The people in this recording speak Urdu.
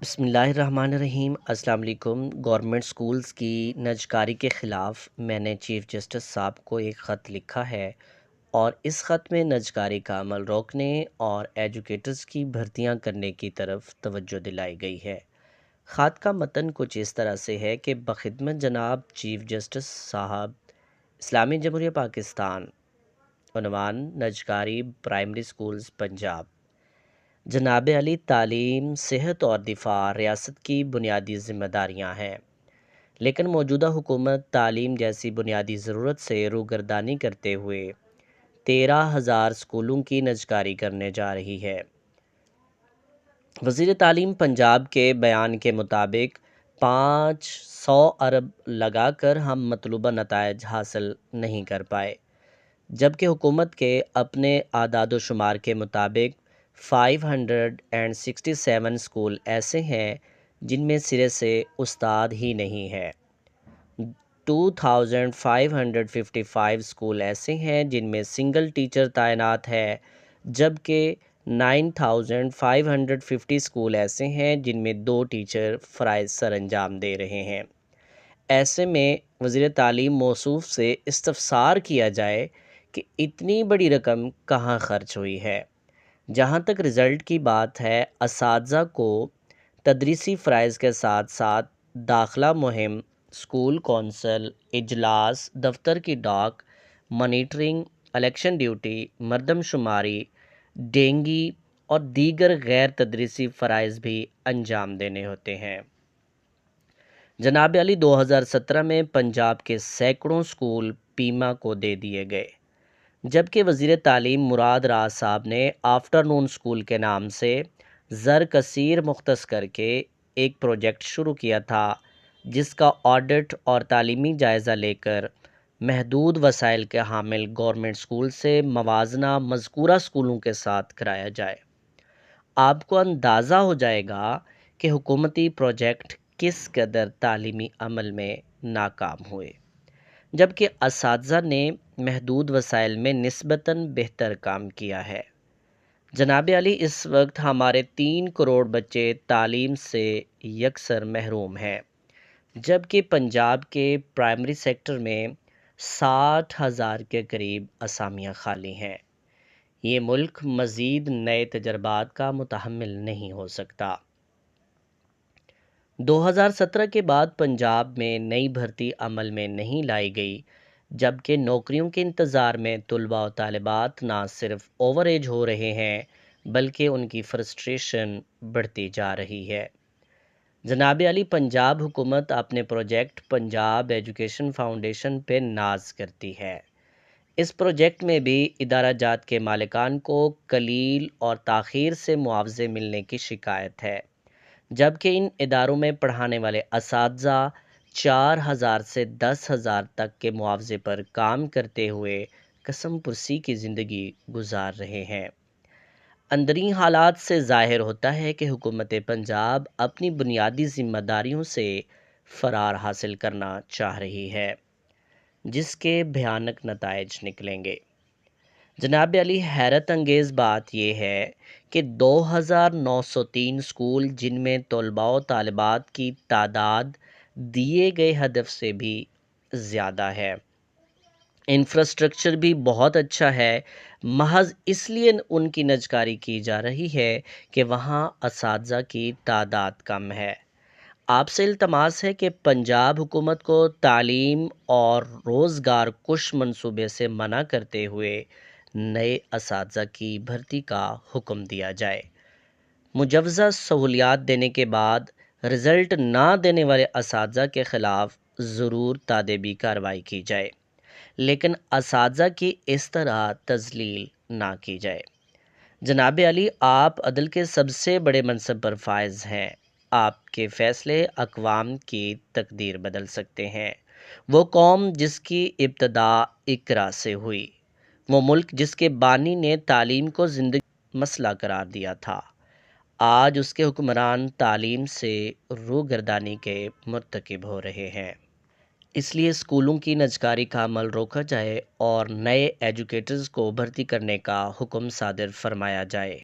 بسم اللہ الرحمن الرحیم۔ السلام علیکم۔ گورنمنٹ سکولز کی نجکاری کے خلاف میں نے چیف جسٹس صاحب کو ایک خط لکھا ہے اور اس خط میں نجکاری کا عمل روکنے اور ایجوکیٹرز کی بھرتیاں کرنے کی طرف توجہ دلائی گئی ہے۔ خط کا متن کچھ اس طرح سے ہے کہ بخدمت جناب چیف جسٹس صاحب، اسلامی جمہوریہ پاکستان، عنوان نجکاری پرائمری سکولز پنجاب۔ جناب علی، تعلیم، صحت اور دفاع ریاست کی بنیادی ذمہ داریاں ہیں، لیکن موجودہ حکومت تعلیم جیسی بنیادی ضرورت سے روگردانی کرتے ہوئے 13,000 اسکولوں کی نجکاری کرنے جا رہی ہے۔ وزیر تعلیم پنجاب کے بیان کے مطابق 500 ارب لگا کر ہم مطلوبہ نتائج حاصل نہیں کر پائے، جبکہ حکومت کے اپنے اعداد و شمار کے مطابق 567 اسکول ایسے ہیں جن میں سرے سے استاد ہی نہیں ہے، 2555 اسکول ایسے ہیں جن میں سنگل ٹیچر تعینات ہے، جبکہ 9550 اسکول ایسے ہیں جن میں 2 ٹیچر فرائض سر انجام دے رہے ہیں۔ ایسے میں وزیر تعلیم موصوف سے استفسار کیا جائے کہ اتنی بڑی رقم کہاں خرچ ہوئی ہے۔ جہاں تک رزلٹ کی بات ہے، اساتذہ کو تدریسی فرائض کے ساتھ ساتھ داخلہ مہم، اسکول کونسل اجلاس، دفتر کی ڈاک، مانیٹرنگ، الیکشن ڈیوٹی، مردم شماری، ڈینگی اور دیگر غیر تدریسی فرائض بھی انجام دینے ہوتے ہیں۔ جناب علی، 2017 میں پنجاب کے سینکڑوں اسکول پیما کو دے دیے گئے، جبکہ وزیر تعلیم مراد راز صاحب نے آفٹر نون اسکول کے نام سے زر کثیر مختص کر کے ایک پروجیکٹ شروع کیا تھا، جس کا آڈٹ اور تعلیمی جائزہ لے کر محدود وسائل کے حامل گورنمنٹ اسکول سے موازنہ مذکورہ اسکولوں کے ساتھ کرایا جائے۔ آپ کو اندازہ ہو جائے گا کہ حکومتی پروجیکٹ کس قدر تعلیمی عمل میں ناکام ہوئے، جبکہ اساتذہ نے محدود وسائل میں نسبتاً بہتر کام کیا ہے۔ جناب علی، اس وقت ہمارے 3 کروڑ بچے تعلیم سے یکسر محروم ہیں، جبکہ پنجاب کے پرائمری سیکٹر میں 60,000 کے قریب اسامیاں خالی ہیں۔ یہ ملک مزید نئے تجربات کا متحمل نہیں ہو سکتا۔ 2017 کے بعد پنجاب میں نئی بھرتی عمل میں نہیں لائی گئی، جبکہ نوکریوں کے انتظار میں طلباء و طالبات نہ صرف اوور ایج ہو رہے ہیں بلکہ ان کی فرسٹریشن بڑھتی جا رہی ہے۔ جناب علی، پنجاب حکومت اپنے پروجیکٹ پنجاب ایجوکیشن فاؤنڈیشن پہ ناز کرتی ہے۔ اس پروجیکٹ میں بھی ادارہ جات کے مالکان کو کلیل اور تاخیر سے معاوضے ملنے کی شکایت ہے، جبکہ ان اداروں میں پڑھانے والے اساتذہ 4,000 سے 10,000 تک کے معاوضے پر کام کرتے ہوئے قسم پرسی کی زندگی گزار رہے ہیں۔ اندرین حالات سے ظاہر ہوتا ہے کہ حکومت پنجاب اپنی بنیادی ذمہ داریوں سے فرار حاصل کرنا چاہ رہی ہے، جس کے بھیانک نتائج نکلیں گے۔ جناب علی، حیرت انگیز بات یہ ہے کہ 2,903 اسکول جن میں طلباء و طالبات کی تعداد دیے گئے ہدف سے بھی زیادہ ہے، انفراسٹرکچر بھی بہت اچھا ہے، محض اس لیے ان کی نجکاری کی جا رہی ہے کہ وہاں اساتذہ کی تعداد کم ہے۔ آپ سے التماس ہے کہ پنجاب حکومت کو تعلیم اور روزگار کش منصوبے سے منع کرتے ہوئے نئے اساتذہ کی بھرتی کا حکم دیا جائے۔ مجوزہ سہولیات دینے کے بعد رزلٹ نہ دینے والے اساتذہ کے خلاف ضرور تادیبی کارروائی کی جائے، لیکن اساتذہ کی اس طرح تذلیل نہ کی جائے۔ جناب علی، آپ عدل کے سب سے بڑے منصب پر فائز ہیں، آپ کے فیصلے اقوام کی تقدیر بدل سکتے ہیں۔ وہ قوم جس کی ابتدا اقرا سے ہوئی، وہ ملک جس کے بانی نے تعلیم کو زندگی مسئلہ قرار دیا تھا، آج اس کے حکمران تعلیم سے روگردانی کے مرتکب ہو رہے ہیں۔ اس لیے اسکولوں کی نجکاری کا عمل روکا جائے اور نئے ایجوکیٹرز کو بھرتی کرنے کا حکم صادر فرمایا جائے۔